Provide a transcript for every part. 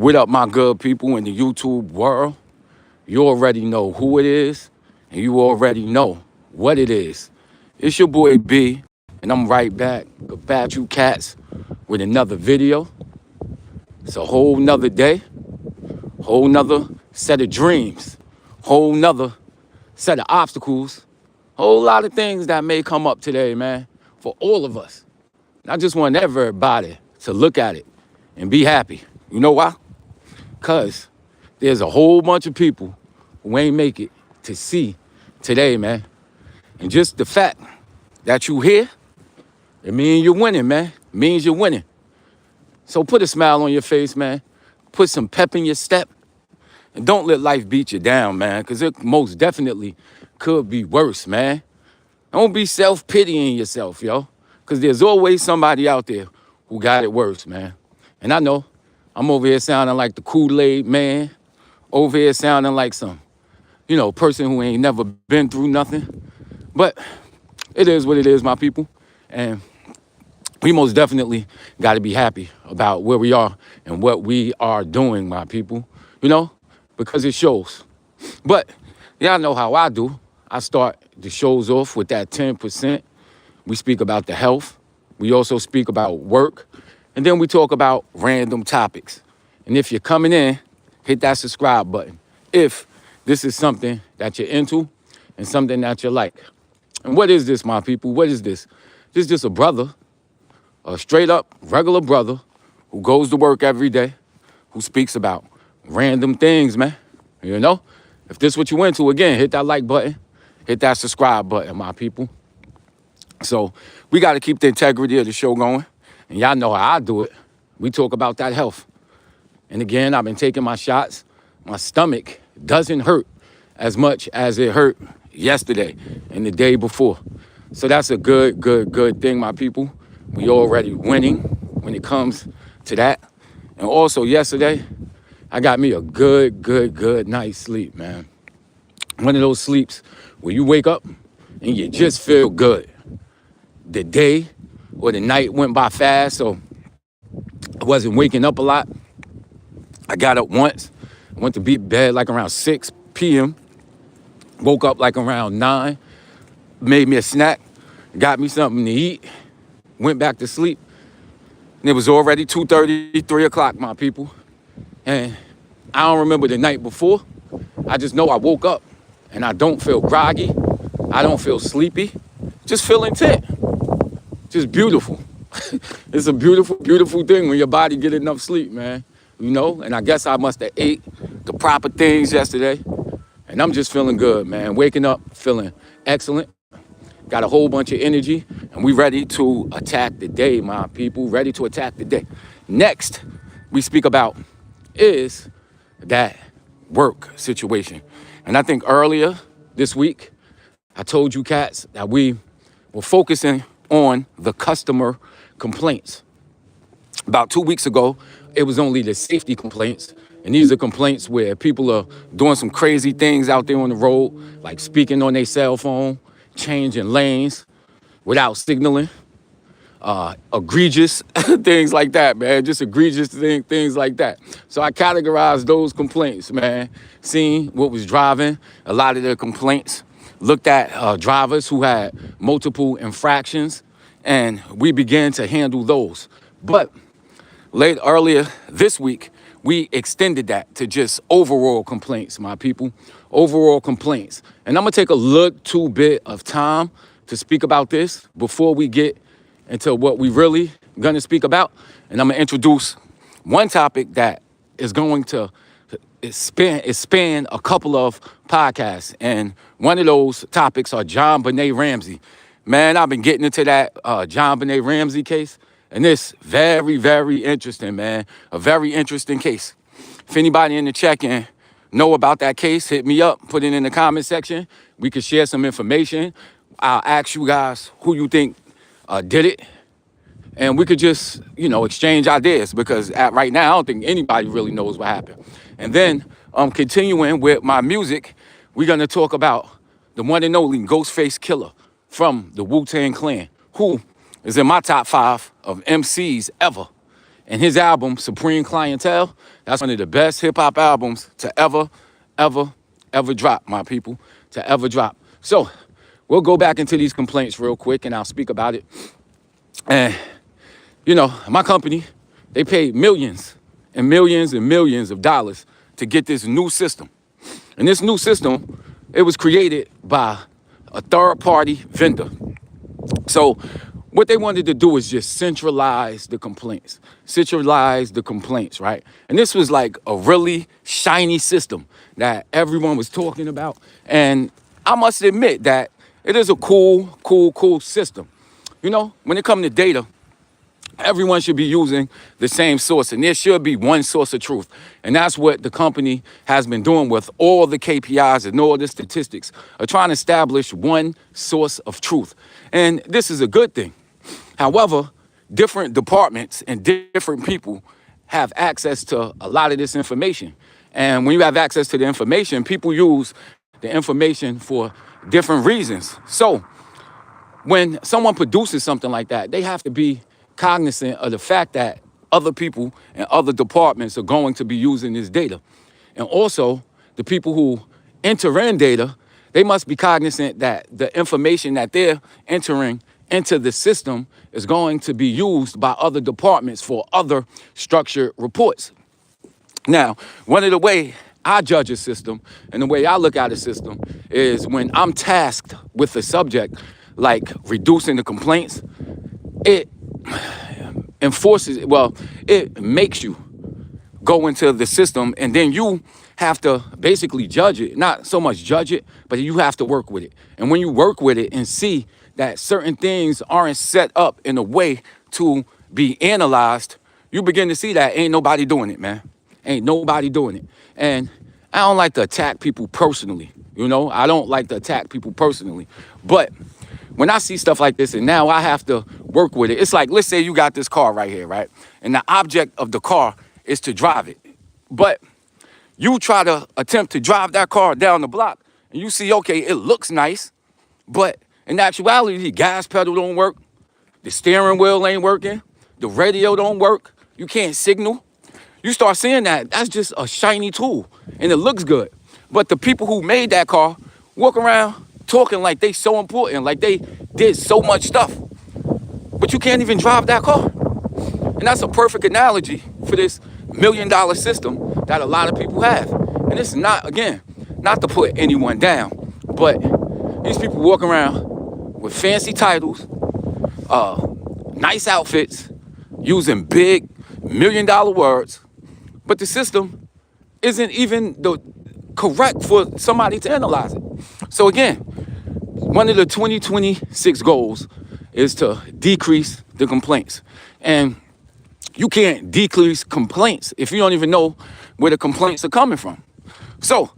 What up, my good people in the YouTube world? You already know who it is, and you already know what it is. It's your boy B, and I'm right back about you cats with another video. It's a whole nother day, whole nother set of dreams, whole nother set of obstacles, whole lot of things that may come up today, man, for all of us. And I just want everybody to look at it and be happy. You know why? Because there's a whole bunch of people who ain't make it to see today, man. And just the fact that you here, it means you're winning, man. It means you're winning. So put a smile on your face, man. Put some pep in your step. And don't let life beat you down, man, because it most definitely could be worse, man. Don't be self-pitying yourself, yo, because there's always somebody out there who got it worse, man. And I know I'm over here sounding like the Kool-Aid man, over here sounding like some, person who ain't never been through nothing. But it is what it is, my people. And we most definitely got to be happy about where we are and what we are doing, my people, because it shows. But y'all know how I do. I start the shows off with that 10%. We speak about the health. We also speak about work. And then we talk about random topics. And if you're coming in, hit that subscribe button. If this is something that you're into and something that you like. And what is this, my people? What is this? This is just a brother, a straight up regular brother who goes to work every day, who speaks about random things, man. If this is what you into, again, hit that like button, hit that subscribe button, my people. So we got to keep the integrity of the show going. And y'all know how I do it. We talk about that health. And again, I've been taking my shots. My stomach doesn't hurt as much as it hurt yesterday and the day before. So that's a good thing, my people. We already winning when it comes to that. And also yesterday, I got me a good night's sleep, man. One of those sleeps where you wake up and you just feel good. The day or the night went by fast, so I wasn't waking up a lot. I got up once, went to bed like around 6 p.m., woke up like around 9, made me a snack, got me something to eat, went back to sleep, and it was already 2:30, 3 o'clock, my people. And I don't remember the night before. I just know I woke up, and I don't feel groggy. I don't feel sleepy. Just feel intent. Just beautiful. It's a beautiful thing when your body get enough sleep, man. And I guess I must have ate the proper things yesterday. And I'm just feeling good, man. Waking up, feeling excellent. Got a whole bunch of energy. And we ready to attack the day, my people. Ready to attack the day. Next, we speak about is that work situation. And I think earlier this week, I told you cats that we were focusing on the customer complaints. About 2 weeks ago, it was only the safety complaints. And these are complaints where people are doing some crazy things out there on the road, like speaking on their cell phone, changing lanes without signaling, egregious things like that, man. Just egregious things like that. So I categorized those complaints, man. Seeing what was driving a lot of the complaints. Looked at drivers who had multiple infractions, and we began to handle those. But earlier this week, we extended that to just overall complaints, my people. Overall complaints. And I'm going to take a little bit of time to speak about this before we get into what we really going to speak about. And I'm going to introduce one topic that is going to span a couple of podcasts. And one of those topics are John Benet Ramsey. Man, I've been getting into that John Benet Ramsey case. And it's very interesting, man. A very interesting case. If anybody in the check-in know about that case, hit me up, put it in the comment section. We could share some information. I'll ask you guys who you think did it. And we could just, exchange ideas, because right now, I don't think anybody really knows what happened. And then continuing with my music, we're going to talk about the one and only Ghostface Killer from the Wu-Tang Clan, who is in my top 5 of MCs ever. And his album, Supreme Clientele, that's one of the best hip hop albums to ever drop, my people, to ever drop. So we'll go back into these complaints real quick and I'll speak about it. And, you know, my company, they paid millions and millions and millions of dollars to get this new system. And this new system, it was created by a third-party vendor. So what they wanted to do is just centralize the complaints, right? And this was like a really shiny system that everyone was talking about. And I must admit that it is a cool system. You know, when it comes to data, everyone should be using the same source, and there should be one source of truth. And that's what the company has been doing with all the KPIs and all the statistics, are trying to establish one source of truth. And this is a good thing. However, different departments and different people have access to a lot of this information. And when you have access to the information, people use the information for different reasons. So when someone produces something like that, they have to be cognizant of the fact that other people and other departments are going to be using this data. And also, the people who enter in data, they must be cognizant that the information that they're entering into the system is going to be used by other departments for other structured reports. Now, one of the way I judge a system and the way I look at a system is when I'm tasked with a subject like reducing the complaints, it enforces, well, it makes you go into the system, and then you have to basically judge it. Not so much judge it, but you have to work with it. And when you work with it and see that certain things aren't set up in a way to be analyzed, you begin to see that ain't nobody doing it, man. Ain't nobody doing it. And I don't like to attack people personally, you know? I don't like to attack people personally. But when I see stuff like this and now I have to work with it, it's like, let's say you got this car right here, right? And the object of the car is to drive it. But you try to attempt to drive that car down the block and you see, okay, it looks nice, but in actuality, the gas pedal don't work, the steering wheel ain't working, the radio don't work, you can't signal. You start seeing that, that's just a shiny tool and it looks good. But the people who made that car walk around talking like they so important, like they did so much stuff, but you can't even drive that car. And that's a perfect analogy for this $1 million system that a lot of people have. And it's not, again, not to put anyone down, but these people walk around with fancy titles, nice outfits, using big $1 million words, but the system isn't even correct for somebody to analyze it. So again, one of the 2026 goals is to decrease the complaints. And you can't decrease complaints if you don't even know where the complaints are coming from. So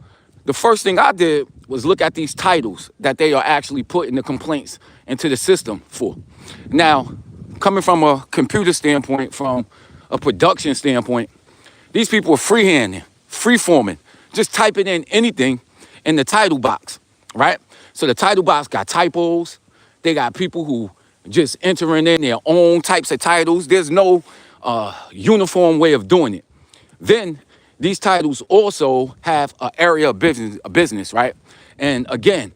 the first thing I did was look at these titles that they are actually putting the complaints into the system for. Now, coming from a computer standpoint, from a production standpoint, these people are freehanding, free-forming, just typing in anything in the title box, right? So the title box got typos. They got people who just entering in their own types of titles. There's no uniform way of doing it. Then these titles also have an area of business, right? And again,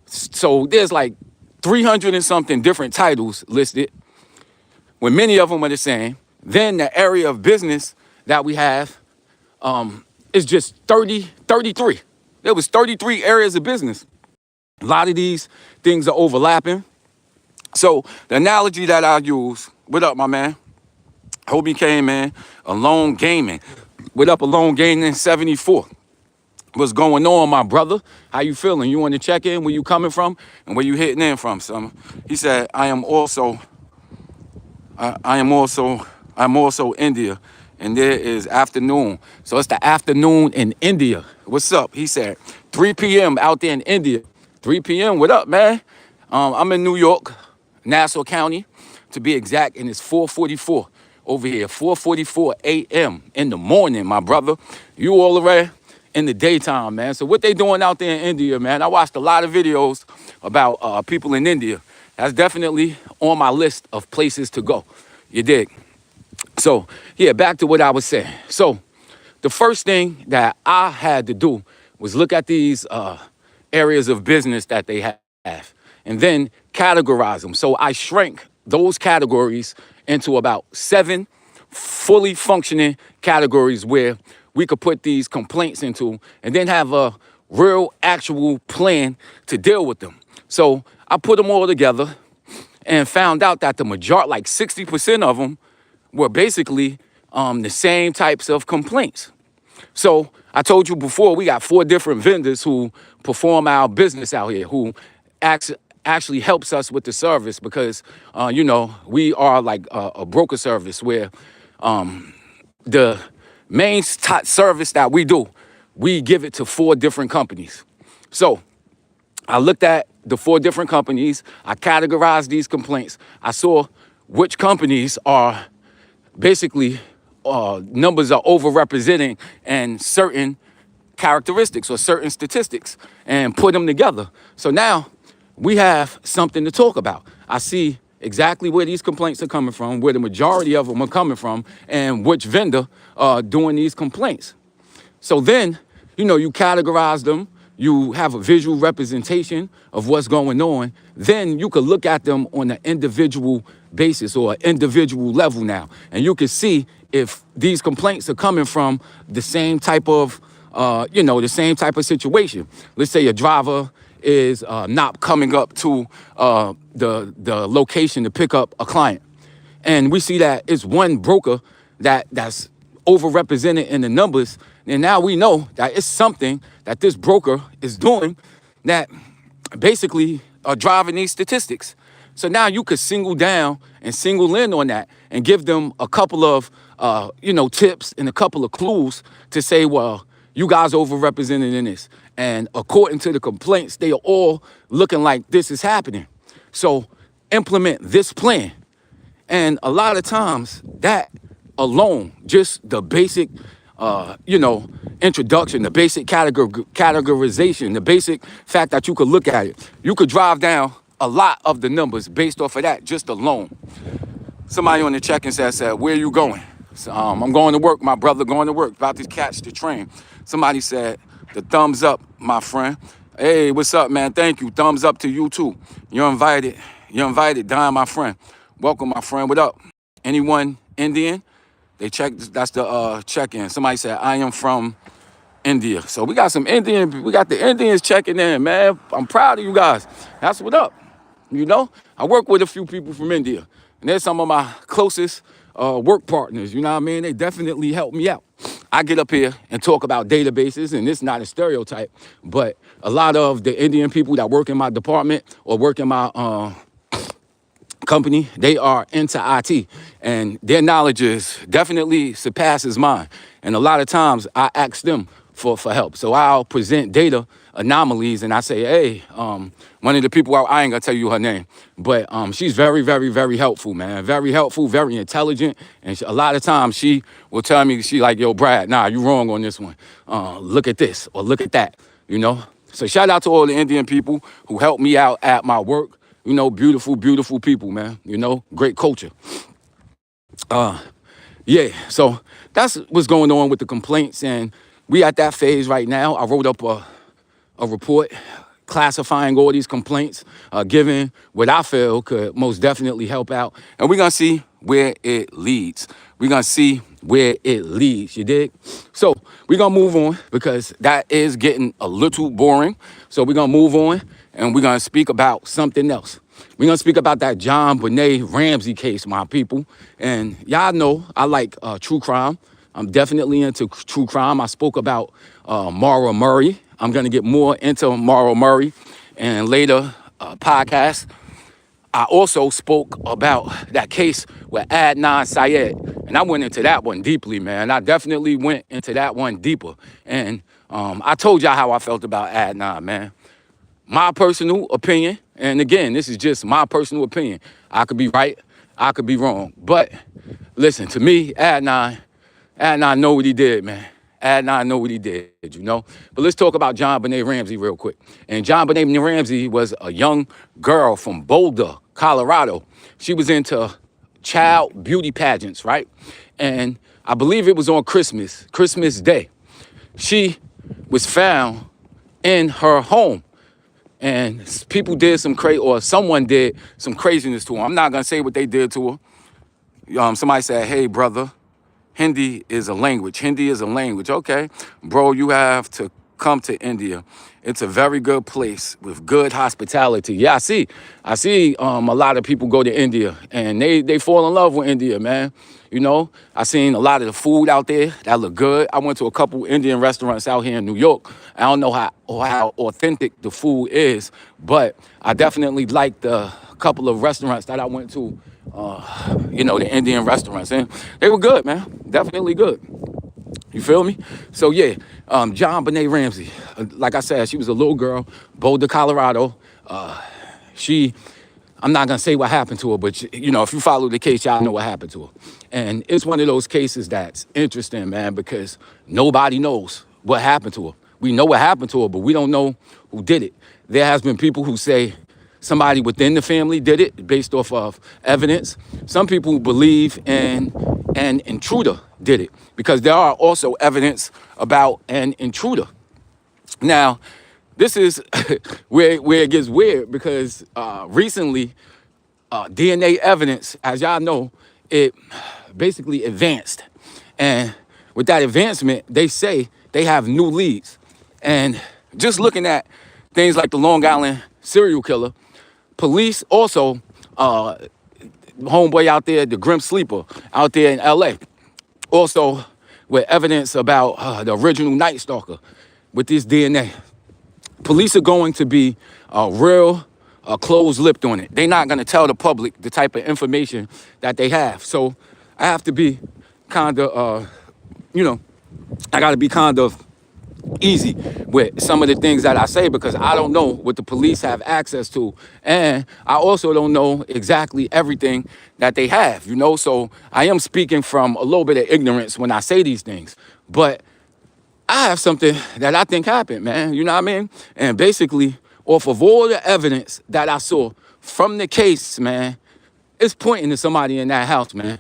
so there's like 300 and something different titles listed, when many of them are the same. Then the area of business that we have is just 33. There was 33 areas of business. A lot of these things are overlapping. So the analogy that I use, what up, my man? Hope you came, man. Alone Gaming. What up, Alone Gaming 74? What's going on, my brother? How you feeling? You want to check in? Where you coming from? And where you hitting in from, son? He said, I'm also India. And there is afternoon. So it's the afternoon in India. What's up? He said, 3 p.m. out there in India. 3 p.m. What up, man? I'm in New York, Nassau County, to be exact, and it's 4:44 over here, 4:44 a.m. in the morning, my brother. You all already in the daytime, man. So what they doing out there in India, man? I watched a lot of videos about people in India. That's definitely on my list of places to go. You dig? So, yeah, back to what I was saying. So, the first thing that I had to do was look at these areas of business that they have and then categorize them. So, I shrank those categories into about 7 fully functioning categories where we could put these complaints into and then have a real actual plan to deal with them. So, I put them all together and found out that the majority, like 60% of them, were basically the same types of complaints. So I told you before, we got 4 different vendors who perform our business out here, who actually helps us with the service because, we are like a broker service where the main service that we do, we give it to 4 different companies. So I looked at the 4 different companies. I categorized these complaints. I saw which companies are basically numbers are overrepresenting and certain characteristics or certain statistics and put them together. So now we have something to talk about. I see exactly where these complaints are coming from, where the majority of them are coming from, and which vendor doing these complaints. So then, you categorize them, you have a visual representation of what's going on, then you could look at them on an individual basis or an individual level now. And you can see if these complaints are coming from the same type of, the same type of situation. Let's say a driver is not coming up to the location to pick up a client. And we see that it's one broker that's overrepresented in the numbers, and now we know that it's something that this broker is doing that basically are driving these statistics. So now you could single down and single in on that and give them a couple of, tips and a couple of clues to say, well, you guys overrepresented in this. And according to the complaints, they are all looking like this is happening. So implement this plan. And a lot of times that alone, just the basic, introduction, the basic categorization, the basic fact that you could look at it, you could drive down a lot of the numbers based off of that just alone. Somebody on the check-in said, where are you going? So, I'm going to work, my brother, going to work, about to catch the train. Somebody said, the thumbs up, my friend. Hey, what's up, man? Thank you. Thumbs up to you, too. You're invited. Don, my friend. Welcome, my friend. What up? Anyone Indian? That's the check-in. Somebody said, I am from India. So we got the Indians checking in, man. I'm proud of you guys. That's what up. I work with a few people from India, and they're some of my closest work partners. You know what I mean? They definitely help me out. I get up here and talk about databases, and it's not a stereotype, but a lot of the Indian people that work in my department or work in my company, they are into IT, and their knowledge is definitely surpasses mine. And a lot of times I ask them for help. So I'll present data anomalies and I say, hey, one of the people, I ain't gonna tell you her name, but she's very, very, very helpful, man. Very helpful, very intelligent. And a lot of times she will tell me, she like, yo, Brad, nah, you wrong on this one. Look at this or look at that, So shout out to all the Indian people who help me out at my work. Beautiful, beautiful people, man. Great culture. So that's what's going on with the complaints. And we at that phase right now. I wrote up a report classifying all these complaints, giving what I feel could most definitely help out. And we're going to see where it leads. You dig? So we're going to move on because that is getting a little boring. So we're going to move on and we're going to speak about something else. We're going to speak about that JonBenet Ramsey case, my people. And y'all know I like true crime. I'm definitely into true crime. I spoke about Maura Murray. I'm going to get more into Maura Murray and later podcast. I also spoke about that case with Adnan Syed, and I went into that one deeply, man. I definitely went into that one deeper. And I told y'all how I felt about Adnan, man. My personal opinion, and again, this is just my personal opinion. I could be right, I could be wrong. But listen, to me, Adnan know what he did, man. Adnan know what he did, But let's talk about JonBenet Ramsey real quick. And JonBenet Ramsey was a young girl from Boulder, Colorado. She was into child beauty pageants, right? And I believe it was on Christmas Day. She was found in her home. And people did some someone did some craziness to her. I'm not gonna say what they did to her. Somebody said, hey, brother, Hindi is a language. Hindi is a language. Okay, bro, you have to come to India. It's a very good place with good hospitality. Yeah, I see a lot of people go to India and they fall in love with India, man. You know, I seen a lot of the food out there that look good. I went to a couple Indian restaurants out here in New York. I don't know how authentic the food is, but I definitely liked the couple of restaurants that I went to, the Indian restaurants. And they were good, man. Definitely good. You feel me? So, yeah, John Benet Ramsey, like I said, she was a little girl, Boulder, Colorado. I'm not going to say what happened to her, but, if you follow the case, y'all know what happened to her. And it's one of those cases that's interesting, man, because nobody knows what happened to her. We know what happened to her, but we don't know who did it. There has been people who say somebody within the family did it based off of evidence. Some people believe an intruder did it because there are also evidence about an intruder. Now, this is where it gets weird because recently DNA evidence, as y'all know, it basically advanced. And with that advancement, they say they have new leads. And just looking at things like the Long Island serial killer, police also, homeboy out there, the Grim Sleeper out there in LA, also with evidence about the original Night Stalker with this DNA. Police are going to be real closed-lipped on it. They're not going to tell the public the type of information that they have. So I have to be kind of, I got to be kind of easy with some of the things that I say because I don't know what the police have access to. And I also don't know exactly everything that they have, So I am speaking from a little bit of ignorance when I say these things. But I have something that I think happened, man. You know what I mean? And basically, off of all the evidence that I saw from the case, man, it's pointing to somebody in that house, man.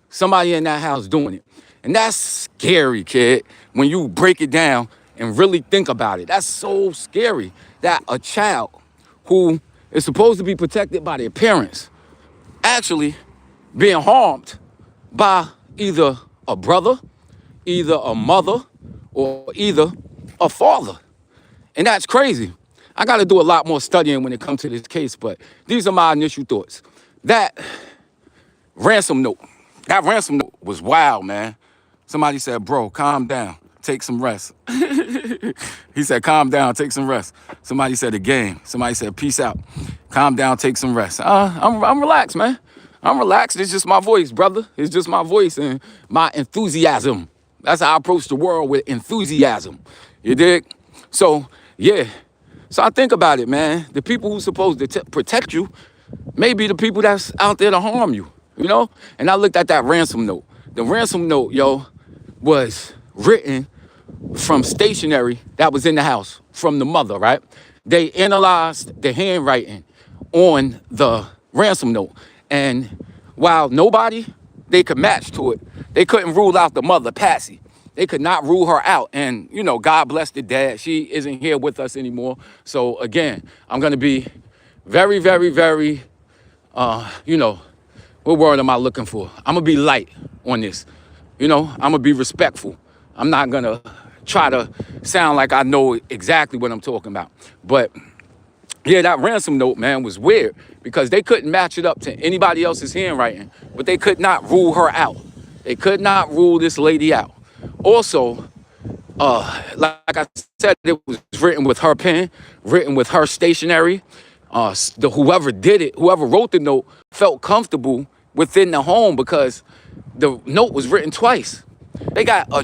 Somebody in that house doing it. And that's scary, kid, when you break it down and really think about it. That's so scary that a child who is supposed to be protected by their parents actually being harmed by either a brother, either a mother, or either a father. And that's crazy. I got to do a lot more studying when it comes to this case, but these are my initial thoughts. That ransom note was wild, man. Somebody said, bro, calm down, take some rest. He said, calm down, take some rest. Somebody said a game. Somebody said, peace out. Calm down, take some rest. I'm relaxed, man. I'm relaxed. It's just my voice, brother. It's just my voice and my enthusiasm. That's how I approach the world, with enthusiasm. You dig? So, yeah. So I think about it, man. The people who's supposed to protect you may be the people that's out there to harm you, And I looked at that ransom note. The ransom note, was written from stationery that was in the house from the mother, right? They analyzed the handwriting on the ransom note. And while they could match to it, they couldn't rule out the mother, Patsy. They could not rule her out. And, God bless the dad. She isn't here with us anymore. So, again, I'm going to be very, very, very, what word am I looking for? I'm going to be light on this. I'm going to be respectful. I'm not going to try to sound like I know exactly what I'm talking about. But, yeah, that ransom note, man, was weird because they couldn't match it up to anybody else's handwriting, but they could not rule her out. They could not rule this lady out. Also, like I said, it was written with her pen, written with her stationery. Whoever did it, whoever wrote the note, felt comfortable within the home because the note was written twice. They got a